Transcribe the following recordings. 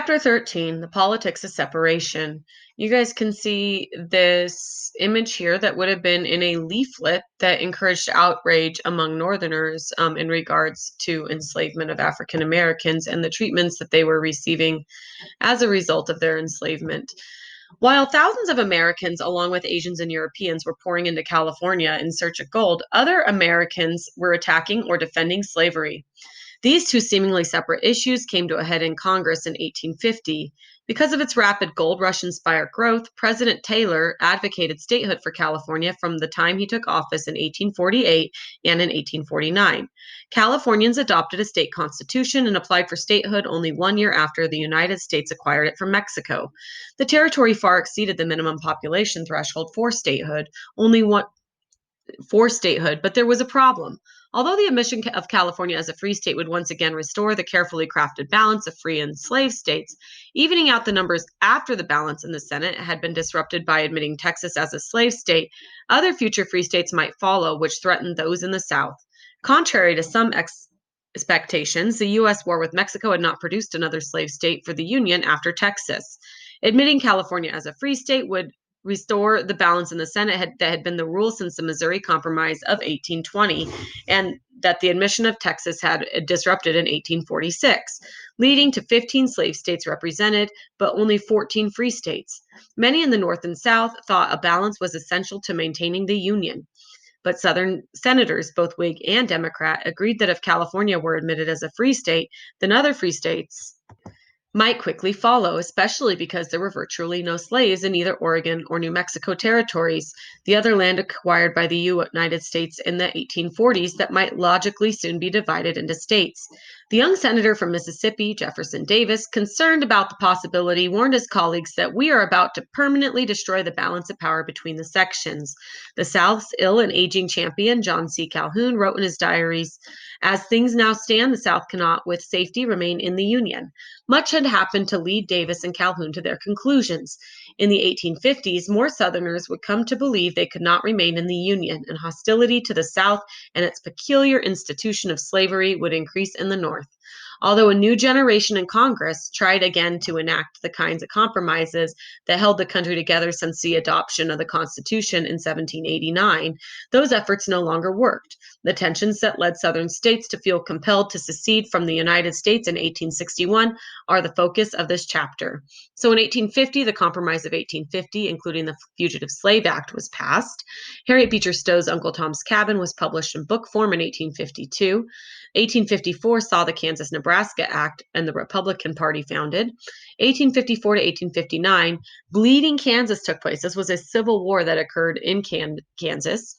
Chapter 13, The Politics of Separation. You guys can see this image here that would have been in a leaflet that encouraged outrage among Northerners in regards to enslavement of African Americans and the treatments that they were receiving as a result of their enslavement. While thousands of Americans, along with Asians and Europeans, were pouring into California in search of gold, other Americans were attacking or defending slavery. These two seemingly separate issues came to a head in Congress in 1850. Because of its rapid gold rush inspired growth, President Taylor advocated statehood for California from the time he took office in 1848 and in 1849. Californians adopted a state constitution and applied for statehood only 1 year after the United States acquired it from Mexico. The territory far exceeded the minimum population threshold for statehood, only one for statehood, but there was a problem. Although the admission of California as a free state would once again restore the carefully crafted balance of free and slave states, evening out the numbers after the balance in the Senate had been disrupted by admitting Texas as a slave state, other future free states might follow, which threatened those in the South. Contrary to some expectations, the U.S. war with Mexico had not produced another slave state for the Union after Texas. Admitting California as a free state would restore the balance in the Senate that had been the rule since the Missouri Compromise of 1820, and that the admission of Texas had disrupted in 1846, leading to 15 slave states represented, but only 14 free states. Many in the North and South thought a balance was essential to maintaining the Union. But Southern senators, both Whig and Democrat, agreed that if California were admitted as a free state, then other free states might quickly follow, especially because there were virtually no slaves in either Oregon or New Mexico territories, the other land acquired by the United States in the 1840s that might logically soon be divided into states. The young senator from Mississippi, Jefferson Davis, concerned about the possibility, warned his colleagues that we are about to permanently destroy the balance of power between the sections. The South's ill and aging champion, John C. Calhoun, wrote in his diaries, "As things now stand, the South cannot with safety remain in the Union." Much had happened to lead Davis and Calhoun to their conclusions. In the 1850s, more Southerners would come to believe they could not remain in the Union, and hostility to the South and its peculiar institution of slavery would increase in the North. Although a new generation in Congress tried again to enact the kinds of compromises that held the country together since the adoption of the Constitution in 1789, those efforts no longer worked. The tensions that led Southern states to feel compelled to secede from the United States in 1861 are the focus of this chapter. So in 1850, the Compromise of 1850, including the Fugitive Slave Act, was passed. Harriet Beecher Stowe's Uncle Tom's Cabin was published in book form in 1852. 1854 saw the Kansas-Nebraska Act and the Republican Party founded. 1854 to 1859, Bleeding Kansas took place. This was a civil war that occurred in Kansas.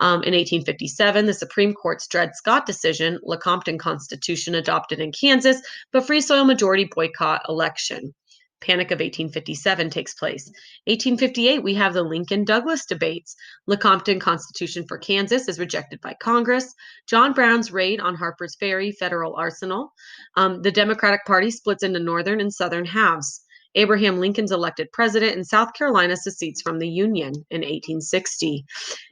In 1857, the Supreme Court's Dred Scott decision, Lecompton Constitution adopted in Kansas, but Free Soil majority boycott election. Panic of 1857 takes place. 1858, we have the Lincoln-Douglas debates. Lecompton Constitution for Kansas is rejected by Congress. John Brown's raid on Harper's Ferry Federal Arsenal. The Democratic Party splits into northern and southern halves. Abraham Lincoln's elected president, and South Carolina secedes from the Union in 1860.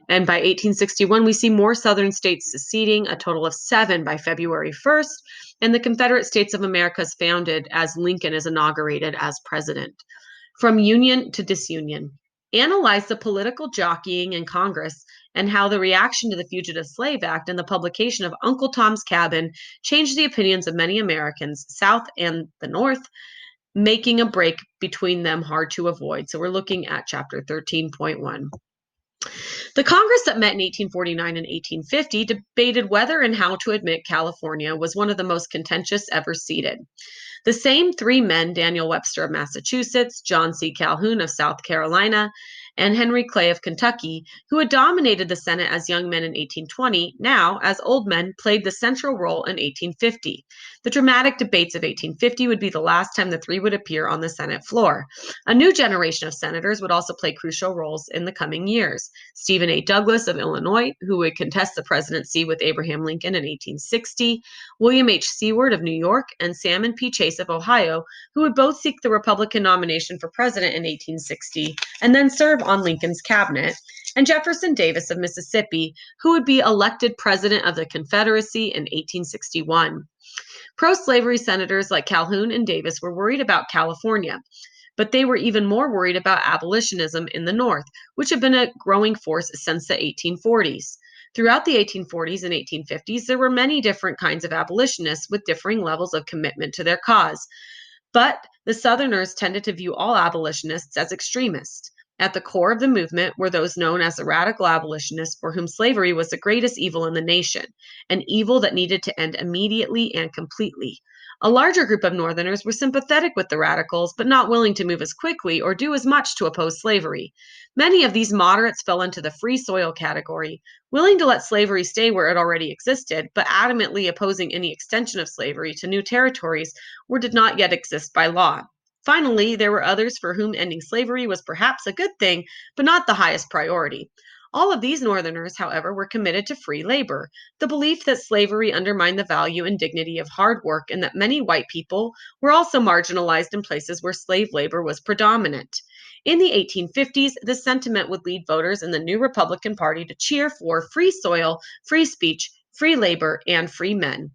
And by 1861, we see more Southern states seceding, a total of 7 by February 1st, and the Confederate States of America is founded as Lincoln is inaugurated as president. From union to disunion. Analyze the political jockeying in Congress and how the reaction to the Fugitive Slave Act and the publication of Uncle Tom's Cabin changed the opinions of many Americans, South and the North, making a break between them hard to avoid. So we're looking at chapter 13.1. The Congress that met in 1849 and 1850 debated whether and how to admit California was one of the most contentious ever seated. The same 3 men, Daniel Webster of Massachusetts, John C. Calhoun of South Carolina, and Henry Clay of Kentucky, who had dominated the Senate as young men in 1820, now, as old men, played the central role in 1850. The dramatic debates of 1850 would be the last time the 3 would appear on the Senate floor. A new generation of senators would also play crucial roles in the coming years. Stephen A. Douglas of Illinois, who would contest the presidency with Abraham Lincoln in 1860, William H. Seward of New York, and Salmon P. Chase of Ohio, who would both seek the Republican nomination for president in 1860 and then serve on Lincoln's cabinet, and Jefferson Davis of Mississippi, who would be elected president of the Confederacy in 1861. Pro-slavery senators like Calhoun and Davis were worried about California, but they were even more worried about abolitionism in the North, which had been a growing force since the 1840s. Throughout the 1840s and 1850s, there were many different kinds of abolitionists with differing levels of commitment to their cause. But the Southerners tended to view all abolitionists as extremists. At the core of the movement were those known as the radical abolitionists, for whom slavery was the greatest evil in the nation, an evil that needed to end immediately and completely. A larger group of Northerners were sympathetic with the radicals, but not willing to move as quickly or do as much to oppose slavery. Many of these moderates fell into the free soil category, willing to let slavery stay where it already existed, but adamantly opposing any extension of slavery to new territories where did not yet exist by law. Finally, there were others for whom ending slavery was perhaps a good thing, but not the highest priority. All of these Northerners, however, were committed to free labor, the belief that slavery undermined the value and dignity of hard work, and that many white people were also marginalized in places where slave labor was predominant. In the 1850s, this sentiment would lead voters in the new Republican Party to cheer for free soil, free speech, free labor, and free men.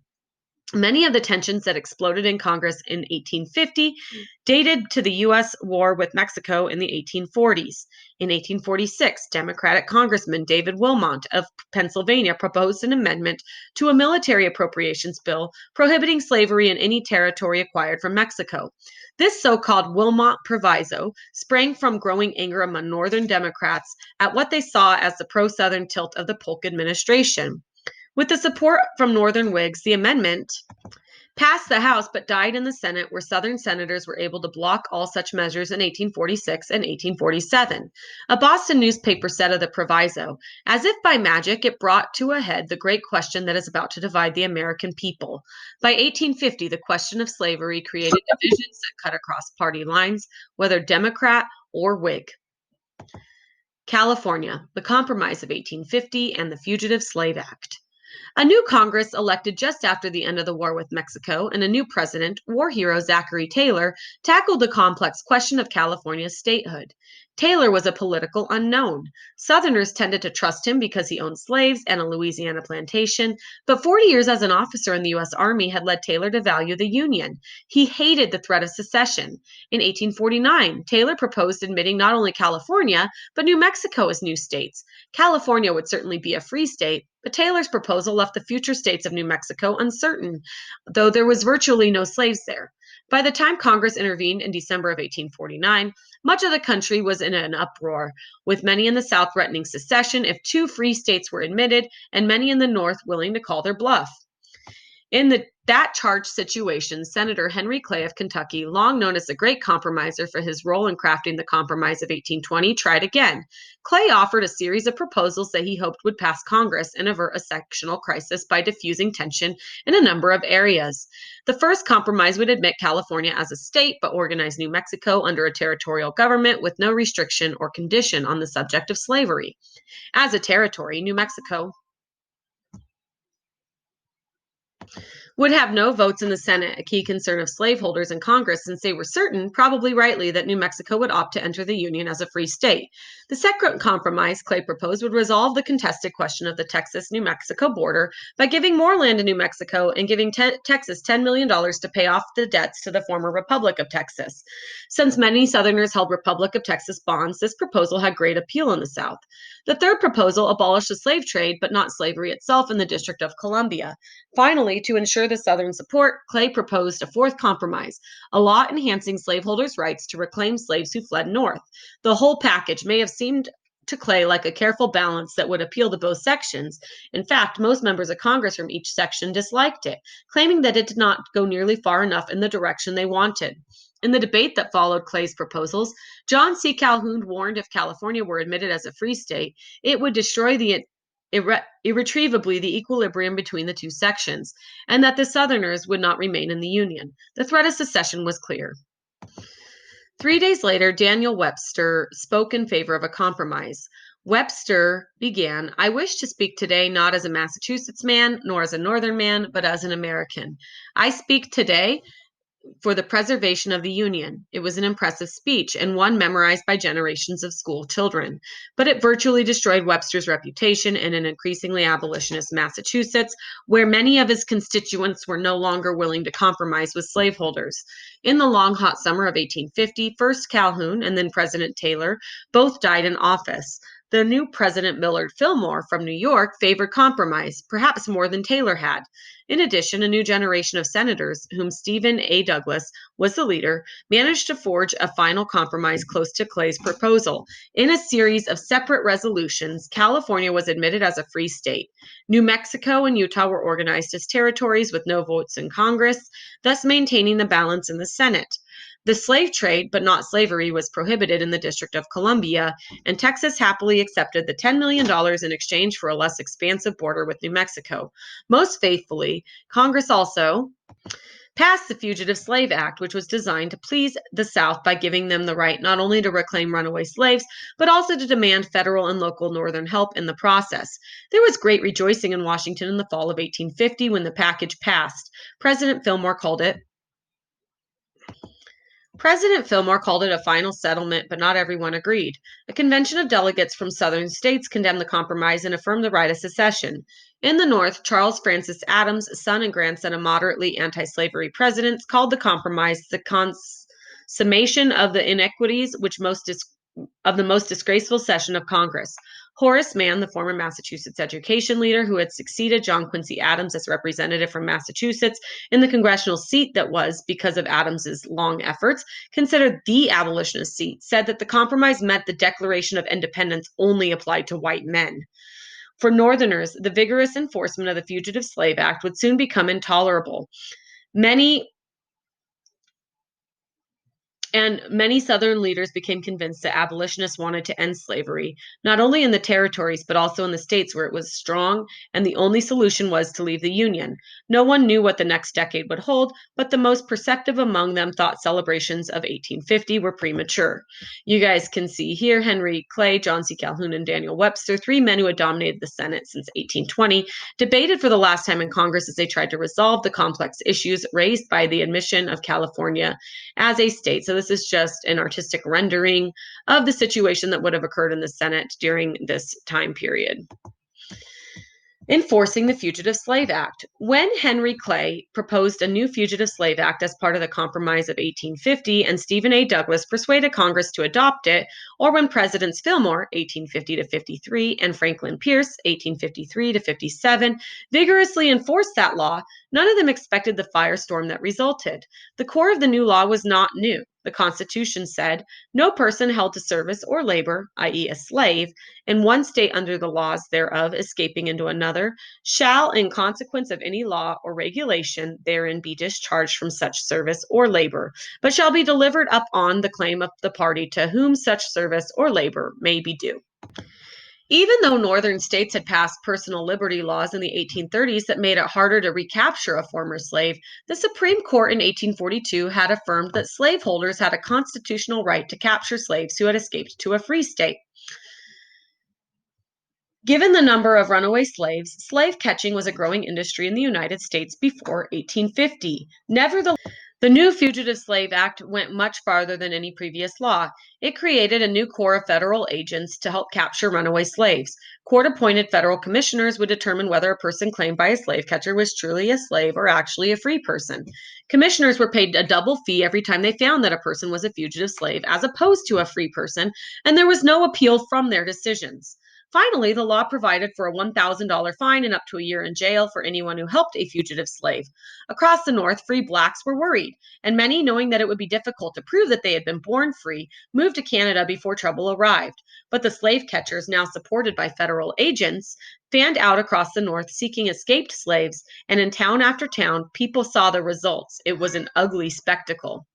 Many of the tensions that exploded in Congress in 1850 dated to the U.S. war with Mexico in the 1840s. In 1846, Democratic Congressman David Wilmot of Pennsylvania proposed an amendment to a military appropriations bill prohibiting slavery in any territory acquired from Mexico. This so-called Wilmot Proviso sprang from growing anger among Northern Democrats at what they saw as the pro-Southern tilt of the Polk administration. With the support from Northern Whigs, the amendment passed the House but died in the Senate, where Southern senators were able to block all such measures in 1846 and 1847. A Boston newspaper said of the proviso, as if by magic, it brought to a head the great question that is about to divide the American people. By 1850, the question of slavery created divisions that cut across party lines, whether Democrat or Whig. California, the Compromise of 1850 and the Fugitive Slave Act. A new Congress elected just after the end of the war with Mexico and a new president, war hero Zachary Taylor, tackled the complex question of California's statehood. Taylor was a political unknown. Southerners tended to trust him because he owned slaves and a Louisiana plantation, but 40 years as an officer in the U.S. Army had led Taylor to value the Union. He hated the threat of secession. In 1849, Taylor proposed admitting not only California, but New Mexico as new states. California would certainly be a free state, but Taylor's proposal left the future states of New Mexico uncertain, though there was virtually no slaves there. By the time Congress intervened in December of 1849, much of the country was in an uproar, with many in the South threatening secession if 2 free states were admitted, and many in the North willing to call their bluff. In that charged situation, Senator Henry Clay of Kentucky, long known as the great compromiser for his role in crafting the Compromise of 1820, tried again. Clay offered a series of proposals that he hoped would pass Congress and avert a sectional crisis by diffusing tension in a number of areas. The first compromise would admit California as a state, but organize New Mexico under a territorial government with no restriction or condition on the subject of slavery. As a territory, New Mexico would have no votes in the Senate, a key concern of slaveholders in Congress, since they were certain, probably rightly, that New Mexico would opt to enter the Union as a free state. The second compromise Clay proposed would resolve the contested question of the Texas-New Mexico border by giving more land to New Mexico and giving Texas $10 million to pay off the debts to the former Republic of Texas. Since many Southerners held Republic of Texas bonds, this proposal had great appeal in the South. The third proposal abolished the slave trade, but not slavery itself in the District of Columbia. Finally, to ensure the Southern support, Clay proposed a fourth compromise, a law enhancing slaveholders' rights to reclaim slaves who fled north. The whole package may have seemed to Clay like a careful balance that would appeal to both sections. In fact, most members of Congress from each section disliked it, claiming that it did not go nearly far enough in the direction they wanted. In the debate that followed Clay's proposals, John C. Calhoun warned if California were admitted as a free state, it would destroy irretrievably the equilibrium between the two sections, and that the Southerners would not remain in the Union. The threat of secession was clear. 3 days later, Daniel Webster spoke in favor of a compromise. Webster began, I wish to speak today not as a Massachusetts man, nor as a Northern man, but as an American. I speak today for the preservation of the Union. It was an impressive speech and one memorized by generations of school children, but it virtually destroyed Webster's reputation in an increasingly abolitionist Massachusetts, where many of his constituents were no longer willing to compromise with slaveholders. In the long hot summer of 1850, first Calhoun and then President Taylor both died in office. The new President Millard Fillmore from New York favored compromise, perhaps more than Taylor had. In addition, a new generation of senators, whom Stephen A. Douglas was the leader, managed to forge a final compromise close to Clay's proposal. In a series of separate resolutions, California was admitted as a free state. New Mexico and Utah were organized as territories with no votes in Congress, thus maintaining the balance in the Senate. The slave trade, but not slavery, was prohibited in the District of Columbia, and Texas happily accepted the $10 million in exchange for a less expansive border with New Mexico. Most faithfully, Congress also passed the Fugitive Slave Act, which was designed to please the South by giving them the right not only to reclaim runaway slaves, but also to demand federal and local Northern help in the process. There was great rejoicing in Washington in the fall of 1850 when the package passed. President Fillmore called it a final settlement, but not everyone agreed. A convention of delegates from southern states condemned the compromise and affirmed the right of secession. In the North, Charles Francis Adams, son and grandson of moderately anti-slavery presidents, called the compromise the consummation of the inequities of the most disgraceful session of Congress. Horace Mann, the former Massachusetts education leader who had succeeded John Quincy Adams as representative from Massachusetts in the congressional seat that was, because of Adams's long efforts, considered the abolitionist seat, said that the compromise meant the Declaration of Independence only applied to white men. For Northerners, the vigorous enforcement of the Fugitive Slave Act would soon become intolerable. Many Southern leaders became convinced that abolitionists wanted to end slavery, not only in the territories, but also in the states where it was strong, and the only solution was to leave the Union. No one knew what the next decade would hold, but the most perceptive among them thought celebrations of 1850 were premature. You guys can see here Henry Clay, John C. Calhoun, and Daniel Webster, three men who had dominated the Senate since 1820, debated for the last time in Congress as they tried to resolve the complex issues raised by the admission of California as a state. So this is just an artistic rendering of the situation that would have occurred in the Senate during this time period. Enforcing the Fugitive Slave Act. When Henry Clay proposed a new Fugitive Slave Act as part of the Compromise of 1850 and Stephen A. Douglas persuaded Congress to adopt it, or when Presidents Fillmore, 1850 to 53, and Franklin Pierce, 1853 to 57, vigorously enforced that law, none of them expected the firestorm that resulted. The core of the new law was not new. The Constitution said, no person held to service or labor, i.e., a slave, in one state under the laws thereof escaping into another, shall, in consequence of any law or regulation therein be discharged from such service or labor, but shall be delivered up on the claim of the party to whom such service or labor may be due. Even though northern states had passed personal liberty laws in the 1830s that made it harder to recapture a former slave, the Supreme Court in 1842 had affirmed that slaveholders had a constitutional right to capture slaves who had escaped to a free state. Given the number of runaway slaves, slave catching was a growing industry in the United States before 1850. Nevertheless, the new Fugitive Slave Act went much farther than any previous law. It created a new corps of federal agents to help capture runaway slaves. Court-appointed federal commissioners would determine whether a person claimed by a slave catcher was truly a slave or actually a free person. Commissioners were paid a double fee every time they found that a person was a fugitive slave, as opposed to a free person, and there was no appeal from their decisions. Finally, the law provided for a $1,000 fine and up to a year in jail for anyone who helped a fugitive slave. Across the North, free blacks were worried, and many, knowing that it would be difficult to prove that they had been born free, moved to Canada before trouble arrived. But the slave catchers, now supported by federal agents, fanned out across the North seeking escaped slaves, and in town after town, people saw the results. It was an ugly spectacle.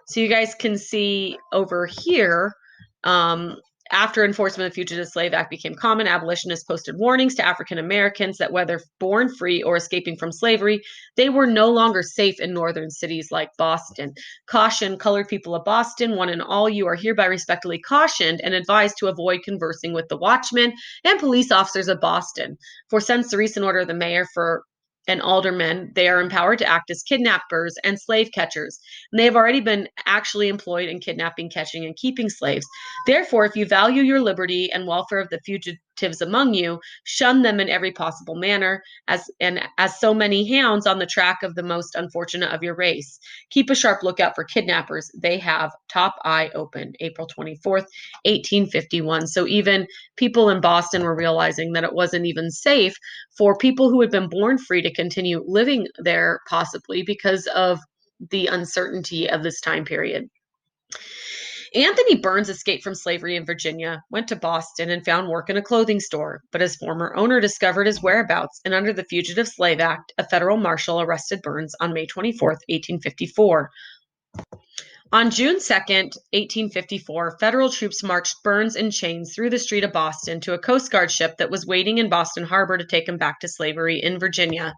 So you guys can see over here, after enforcement of the Fugitive Slave Act became common, abolitionists posted warnings to African Americans that whether born free or escaping from slavery, they were no longer safe in northern cities like Boston. Caution, colored people of Boston, one and all, you are hereby respectfully cautioned and advised to avoid conversing with the watchmen and police officers of Boston. For since the recent order of the mayor for and aldermen, they are empowered to act as kidnappers and slave catchers. And they have already been actually employed in kidnapping, catching, and keeping slaves. Therefore, if you value your liberty and welfare of the fugitives among you, shun them in every possible manner, as so many hounds on the track of the most unfortunate of your race. Keep a sharp lookout for kidnappers. They have top eye open. April 24th, 1851. So even people in Boston were realizing that it wasn't even safe for people who had been born free to continue living there, possibly because of the uncertainty of this time period. Anthony Burns escaped from slavery in Virginia, went to Boston, and found work in a clothing store. But his former owner discovered his whereabouts, and under the Fugitive Slave Act, a federal marshal arrested Burns on May 24th, 1854. On June 2nd, 1854, federal troops marched Burns in chains through the street of Boston to a Coast Guard ship that was waiting in Boston Harbor to take him back to slavery in Virginia.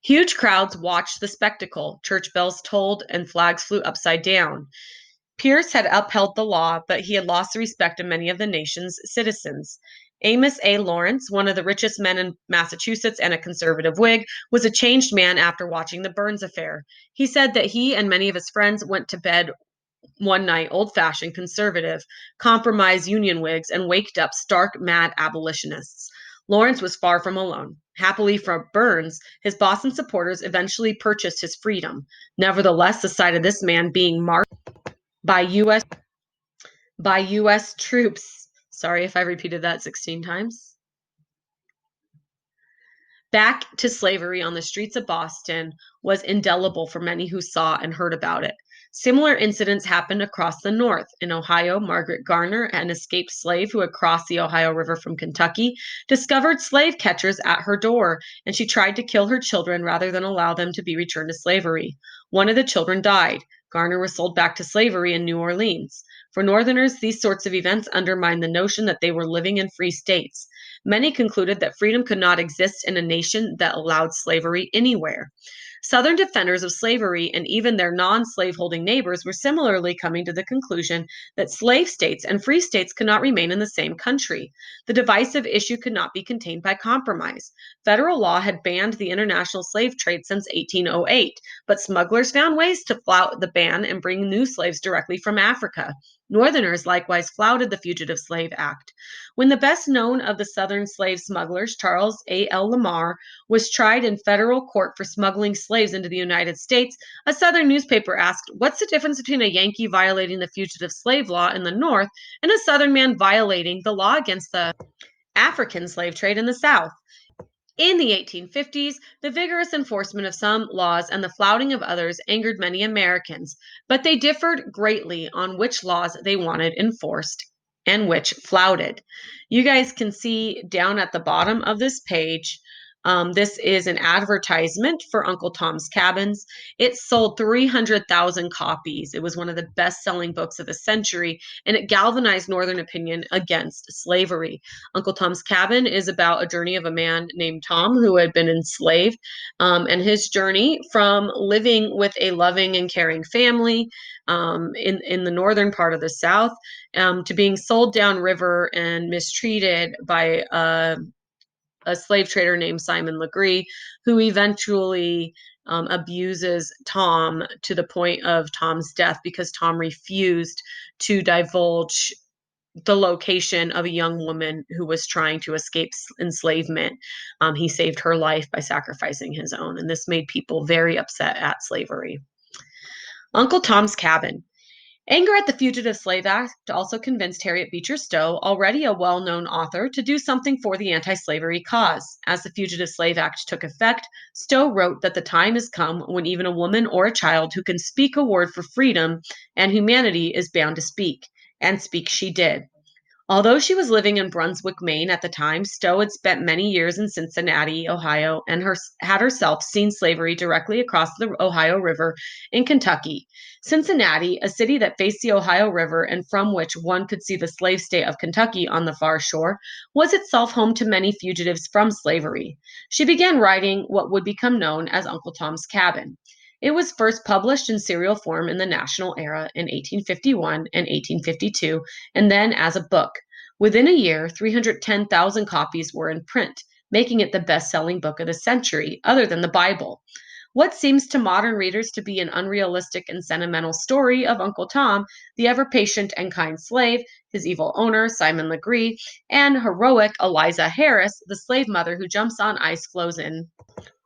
Huge crowds watched the spectacle. Church bells tolled and flags flew upside down. Pierce had upheld the law, but he had lost the respect of many of the nation's citizens. Amos A. Lawrence, one of the richest men in Massachusetts and a conservative Whig, was a changed man after watching the Burns affair. He said that he and many of his friends went to bed one night old-fashioned conservative, compromise Union Whigs, and waked up stark mad abolitionists. Lawrence was far from alone. Happily for Burns, his Boston supporters eventually purchased his freedom. Nevertheless, the sight of this man being marched by U.S. troops, sorry if I repeated that 16 times, back to slavery on the streets of Boston was indelible for many who saw and heard about it. Similar incidents happened across the North. In Ohio, Margaret Garner, an escaped slave who had crossed the Ohio River from Kentucky, discovered slave catchers at her door, and she tried to kill her children rather than allow them to be returned to slavery. One of the children died. Garner was sold back to slavery in New Orleans. For Northerners, these sorts of events undermined the notion that they were living in free states. Many concluded that freedom could not exist in a nation that allowed slavery anywhere. Southern defenders of slavery and even their non slaveholding neighbors were similarly coming to the conclusion that slave states and free states could not remain in the same country. The divisive issue could not be contained by compromise. Federal law had banned the international slave trade since 1808, but smugglers found ways to flout the ban and bring new slaves directly from Africa. Northerners likewise flouted the Fugitive Slave Act. When the best known of the Southern slave smugglers, Charles A. L. Lamar, was tried in federal court for smuggling slaves into the United States, a Southern newspaper asked, "What's the difference between a Yankee violating the fugitive slave law in the North and a Southern man violating the law against the African slave trade in the South?" In the 1850s, the vigorous enforcement of some laws and the flouting of others angered many Americans, but they differed greatly on which laws they wanted enforced and which flouted. You guys can see down at the bottom of this page, this is an advertisement for Uncle Tom's Cabins. It sold 300,000 copies. It was one of the best-selling books of the century, and it galvanized Northern opinion against slavery. Uncle Tom's Cabin is about a journey of a man named Tom who had been enslaved, and his journey from living with a loving and caring family in the northern part of the South to being sold downriver and mistreated by a slave trader named Simon Legree, who eventually abuses Tom to the point of Tom's death because Tom refused to divulge the location of a young woman who was trying to escape enslavement. He saved her life by sacrificing his own, and this made people very upset at slavery. Uncle Tom's Cabin. Anger at the Fugitive Slave Act also convinced Harriet Beecher Stowe, already a well-known author, to do something for the anti-slavery cause. As the Fugitive Slave Act took effect, Stowe wrote that the time has come when even a woman or a child who can speak a word for freedom and humanity is bound to speak. And speak she did. Although she was living in Brunswick, Maine at the time, Stowe had spent many years in Cincinnati, Ohio, and had herself seen slavery directly across the Ohio River in Kentucky. Cincinnati, a city that faced the Ohio River and from which one could see the slave state of Kentucky on the far shore, was itself home to many fugitives from slavery. She began writing what would become known as Uncle Tom's Cabin. It was first published in serial form in the National Era in 1851 and 1852, and then as a book. Within a year, 310,000 copies were in print. making it the best-selling book of the century, other than the Bible. What seems to modern readers to be an unrealistic and sentimental story of Uncle Tom, the ever patient and kind slave, his evil owner, Simon Legree, and heroic Eliza Harris, the slave mother who jumps on ice floes in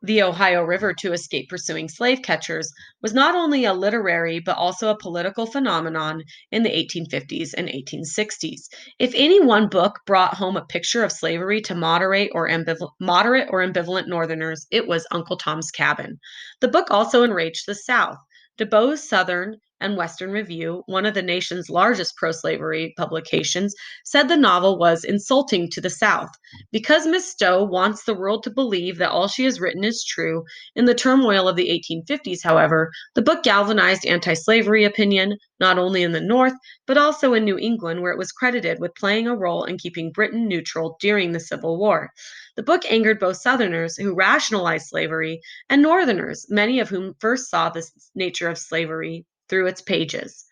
the Ohio River to escape pursuing slave catchers, was not only a literary but also a political phenomenon in the 1850s and 1860s. If any one book brought home a picture of slavery to moderate or ambivalent Northerners, it was Uncle Tom's Cabin. The book also enraged the South. DeBow's Southern and Western Review, one of the nation's largest pro slavery publications, said the novel was insulting to the South. Because Miss Stowe wants the world to believe that all she has written is true, in the turmoil of the 1850s, however, the book galvanized anti slavery opinion, not only in the North, but also in New England, where it was credited with playing a role in keeping Britain neutral during the Civil War. The book angered both Southerners, who rationalized slavery, and Northerners, many of whom first saw the nature of slavery through its pages.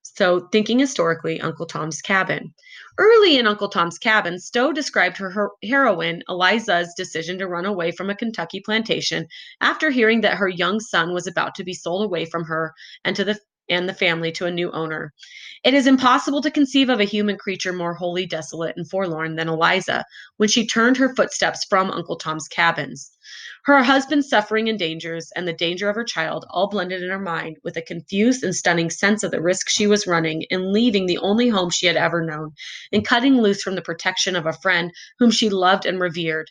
So, thinking historically, Uncle Tom's Cabin. Early in Uncle Tom's Cabin, Stowe described her heroine, Eliza's decision to run away from a Kentucky plantation after hearing that her young son was about to be sold away from her and the family to a new owner. It is impossible to conceive of a human creature more wholly desolate and forlorn than Eliza when she turned her footsteps from Uncle Tom's Cabins. Her husband's suffering and dangers, and the danger of her child, all blended in her mind with a confused and stunning sense of the risk she was running in leaving the only home she had ever known, and cutting loose from the protection of a friend whom she loved and revered.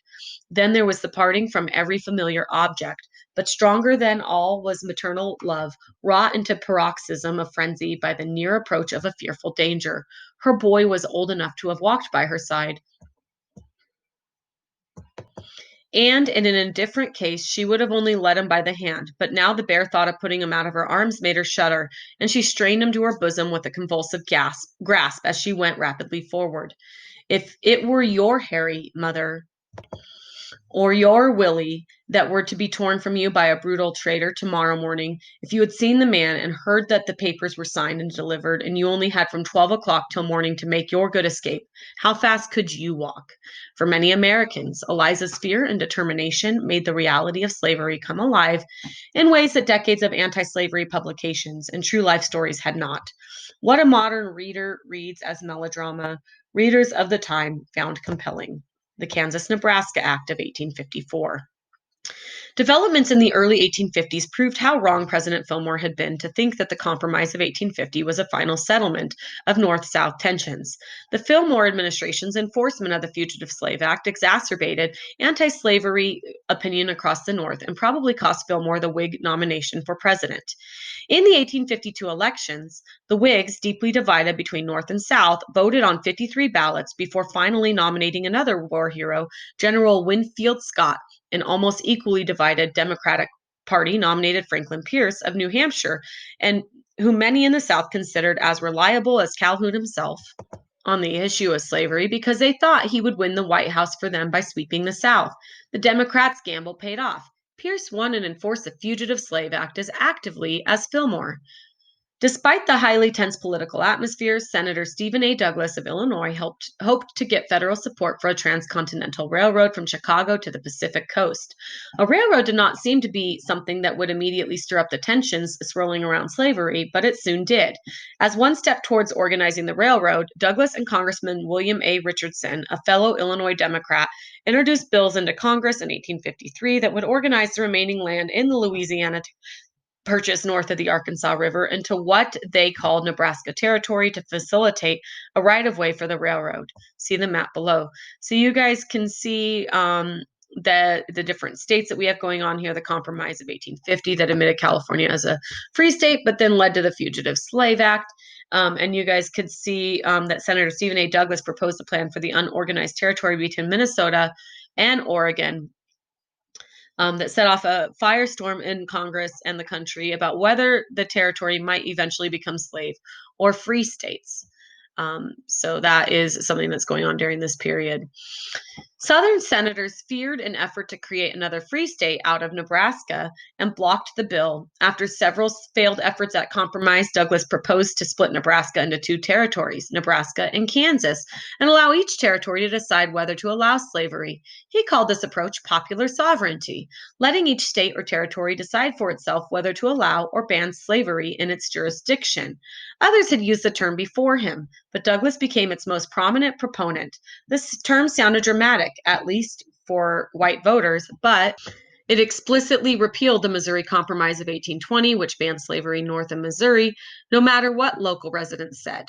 Then there was the parting from every familiar object, but stronger than all was maternal love, wrought into paroxysm of frenzy by the near approach of a fearful danger. Her boy was old enough to have walked by her side, and in an indifferent case, she would have only led him by the hand. But now the bare thought of putting him out of her arms made her shudder, and she strained him to her bosom with a convulsive grasp as she went rapidly forward. If it were your Harry, mother, or your Willie that were to be torn from you by a brutal traitor tomorrow morning, if you had seen the man and heard that the papers were signed and delivered, and you only had from 12 o'clock till morning to make your good escape, how fast could you walk? For many Americans, Eliza's fear and determination made the reality of slavery come alive in ways that decades of anti slavery publications and true life stories had not. What a modern reader reads as melodrama, readers of the time found compelling. The Kansas Nebraska Act of 1854. Developments in the early 1850s proved how wrong President Fillmore had been to think that the Compromise of 1850 was a final settlement of North South tensions. The Fillmore administration's enforcement of the Fugitive Slave Act exacerbated anti slavery opinion across the North and probably cost Fillmore the Whig nomination for president. In the 1852 elections, the Whigs, deeply divided between North and South, voted on 53 ballots before finally nominating another war hero, General Winfield Scott. An almost equally divided Democratic Party nominated Franklin Pierce of New Hampshire, and whom many in the South considered as reliable as Calhoun himself on the issue of slavery because they thought he would win the White House for them by sweeping the South. The Democrats' gamble paid off. Pierce won and enforced the Fugitive Slave Act as actively as Fillmore. Despite the highly tense political atmosphere, Senator Stephen A. Douglas of Illinois hoped to get federal support for a transcontinental railroad from Chicago to the Pacific coast. A railroad did not seem to be something that would immediately stir up the tensions swirling around slavery, but it soon did. As one step towards organizing the railroad, Douglas and Congressman William A. Richardson, a fellow Illinois Democrat, introduced bills into Congress in 1853 that would organize the remaining land in the Louisiana purchased north of the Arkansas River into what they called Nebraska Territory to facilitate a right of way for the railroad. See the map below. So you guys can see the different states that we have going on here. The Compromise of 1850 that admitted California as a free state, but then led to the Fugitive Slave Act. And you guys could see that Senator Stephen A. Douglas proposed a plan for the unorganized territory between Minnesota and Oregon that set off a firestorm in Congress and the country about whether the territory might eventually become slave or free states. So that is something that's going on during this period. Southern senators feared an effort to create another free state out of Nebraska and blocked the bill. After several failed efforts at compromise, Douglas proposed to split Nebraska into two territories, Nebraska and Kansas, and allow each territory to decide whether to allow slavery. He called this approach popular sovereignty, letting each state or territory decide for itself whether to allow or ban slavery in its jurisdiction. Others had used the term before him, but Douglas became its most prominent proponent. This term sounded dramatic, at least for white voters, but it explicitly repealed the Missouri Compromise of 1820, which banned slavery north of Missouri, no matter what local residents said.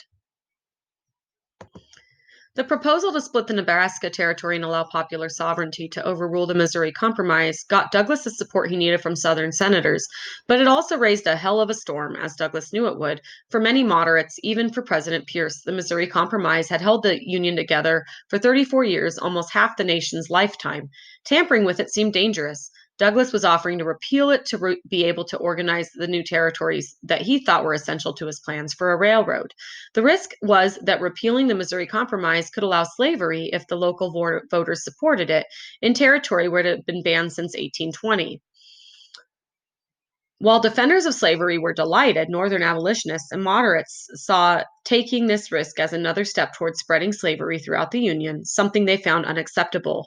The proposal to split the Nebraska Territory and allow popular sovereignty to overrule the Missouri Compromise got Douglas the support he needed from Southern senators, but it also raised a hell of a storm, as Douglas knew it would, for many moderates, even for President Pierce. The Missouri Compromise had held the Union together for 34 years, almost half the nation's lifetime. Tampering with it seemed dangerous. Douglas was offering to repeal it to be able to organize the new territories that he thought were essential to his plans for a railroad. The risk was that repealing the Missouri Compromise could allow slavery if the local voters supported it in territory where it had been banned since 1820. While defenders of slavery were delighted, Northern abolitionists and moderates saw taking this risk as another step towards spreading slavery throughout the Union, something they found unacceptable.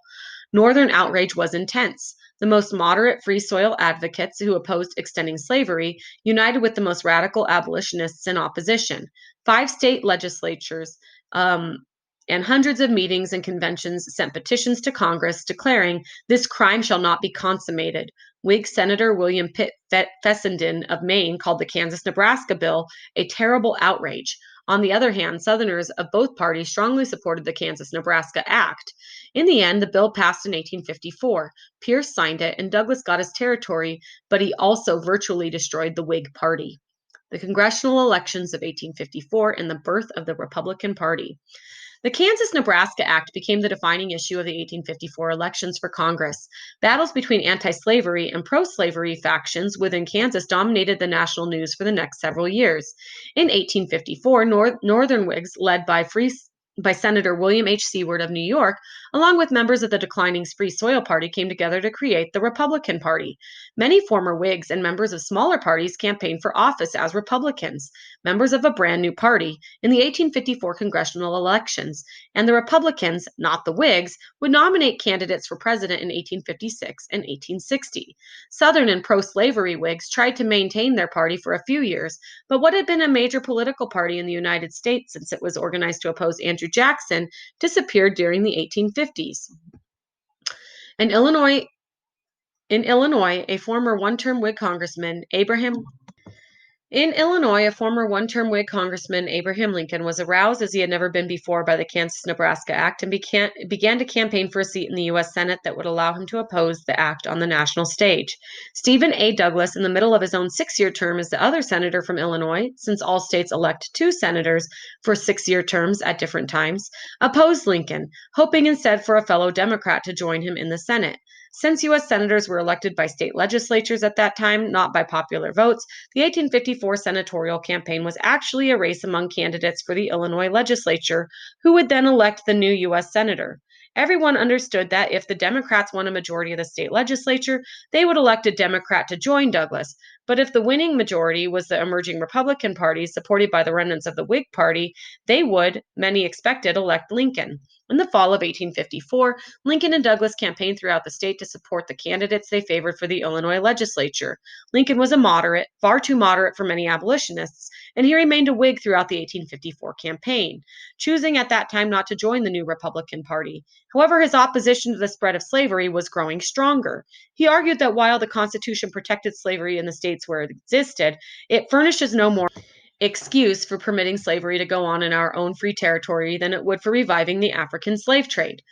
Northern outrage was intense. The most moderate free soil advocates who opposed extending slavery united with the most radical abolitionists in opposition. 5 state legislatures and hundreds of meetings and conventions sent petitions to Congress declaring this crime shall not be consummated. Whig Senator William Pitt Fessenden of Maine called the Kansas-Nebraska bill a terrible outrage. On the other hand, Southerners of both parties strongly supported the Kansas-Nebraska Act. In the end, the bill passed in 1854. Pierce signed it, and Douglas got his territory, but he also virtually destroyed the Whig Party. The congressional elections of 1854 and the birth of the Republican Party. The Kansas Nebraska Act became the defining issue of the 1854 elections for Congress. Battles between anti slavery and pro slavery factions within Kansas dominated the national news for the next several years. In 1854, Northern Whigs, led by Senator William H. Seward of New York, along with members of the declining Free Soil Party, came together to create the Republican Party. Many former Whigs and members of smaller parties campaigned for office as Republicans, members of a brand new party, in the 1854 congressional elections, and the Republicans, not the Whigs, would nominate candidates for president in 1856 and 1860. Southern and pro slavery Whigs tried to maintain their party for a few years, but what had been a major political party in the United States since it was organized to oppose Andrew Jackson disappeared during the 1850s. In Illinois, a former one-term Whig congressman, a former one-term Whig congressman, Abraham Lincoln, was aroused as he had never been before by the Kansas-Nebraska Act and began to campaign for a seat in the U.S. Senate that would allow him to oppose the act on the national stage. Stephen A. Douglas, in the middle of his own 6-year term as the other senator from Illinois, since all states elect 2 senators for 6-year terms at different times, opposed Lincoln, hoping instead for a fellow Democrat to join him in the Senate. Since U.S. senators were elected by state legislatures at that time, not by popular votes, the 1854 senatorial campaign was actually a race among candidates for the Illinois legislature, who would then elect the new U.S. senator. Everyone understood that if the Democrats won a majority of the state legislature, they would elect a Democrat to join Douglas. But if the winning majority was the emerging Republican Party, supported by the remnants of the Whig Party, they would, many expected, elect Lincoln. In the fall of 1854, Lincoln and Douglas campaigned throughout the state to support the candidates they favored for the Illinois legislature. Lincoln was a moderate, far too moderate for many abolitionists, and he remained a Whig throughout the 1854 campaign, choosing at that time not to join the new Republican Party. However, his opposition to the spread of slavery was growing stronger. He argued that while the Constitution protected slavery in the states where it existed, it furnishes no more excuse for permitting slavery to go on in our own free territory than it would for reviving the African slave trade.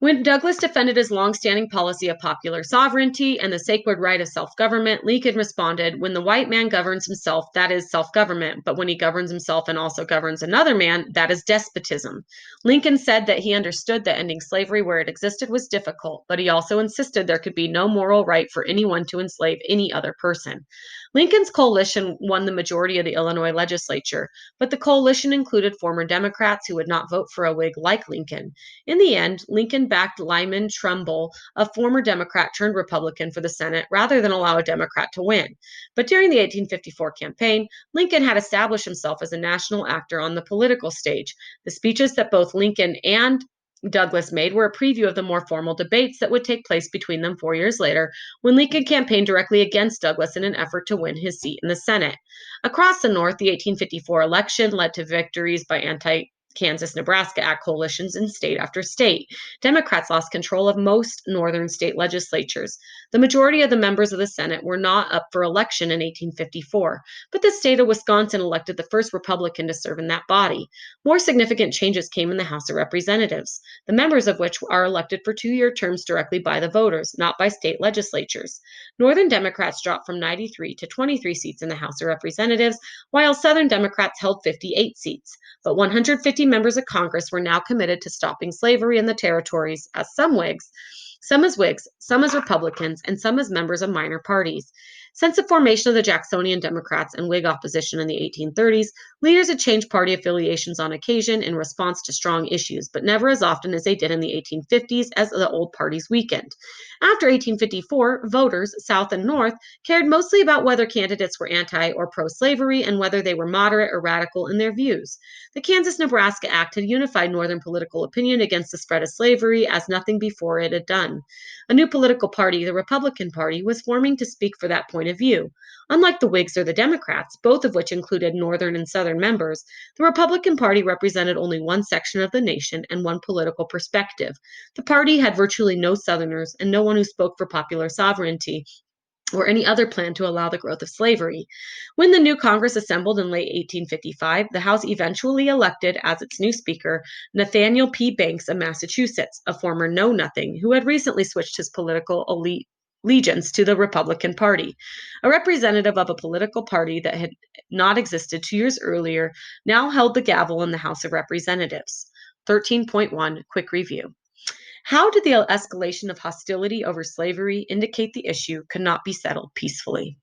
When Douglas defended his longstanding policy of popular sovereignty and the sacred right of self government, Lincoln responded, "When the white man governs himself, that is self government. But when he governs himself and also governs another man, that is despotism." Lincoln said that he understood that ending slavery where it existed was difficult, but he also insisted there could be no moral right for anyone to enslave any other person. Lincoln's coalition won the majority of the Illinois legislature, but the coalition included former Democrats who would not vote for a Whig like Lincoln. In the end, Lincoln backed Lyman Trumbull, a former Democrat turned Republican, for the Senate rather than allow a Democrat to win. But during the 1854 campaign, Lincoln had established himself as a national actor on the political stage. The speeches that both Lincoln and Douglas made were a preview of the more formal debates that would take place between them 4 years later, when Lincoln campaigned directly against Douglas in an effort to win his seat in the Senate. Across the North, the 1854 election led to victories by anti Kansas Nebraska Act coalitions in state after state. Democrats lost control of most northern state legislatures. The majority of the members of the Senate were not up for election in 1854, but the state of Wisconsin elected the first Republican to serve in that body. More significant changes came in the House of Representatives, the members of which are elected for 2 year terms directly by the voters, not by state legislatures. Northern Democrats dropped from 93 to 23 seats in the House of Representatives, while Southern Democrats held 58 seats. But 150 members of Congress were now committed to stopping slavery in the territories, as some as Whigs, some as Republicans, and some as members of minor parties. Since the formation of the Jacksonian Democrats and Whig opposition in the 1830s, leaders had changed party affiliations on occasion in response to strong issues, but never as often as they did in the 1850s as the old parties weakened. After 1854, voters, South and North, cared mostly about whether candidates were anti or pro slavery and whether they were moderate or radical in their views. The Kansas Nebraska Act had unified Northern political opinion against the spread of slavery as nothing before it had done. A new political party, the Republican Party, was forming to speak for that point of view. Unlike the Whigs or the Democrats, both of which included Northern and Southern members, the Republican Party represented only one section of the nation and one political perspective. The party had virtually no Southerners and no one who spoke for popular sovereignty or any other plan to allow the growth of slavery. When the new Congress assembled in late 1855, the House eventually elected as its new Speaker Nathaniel P. Banks of Massachusetts, a former Know Nothing who had recently switched his political allegiance to the Republican Party. A representative of a political party that had not existed 2 years earlier now held the gavel in the House of Representatives. 13.1 Quick Review. How did the escalation of hostility over slavery indicate the issue could not be settled peacefully?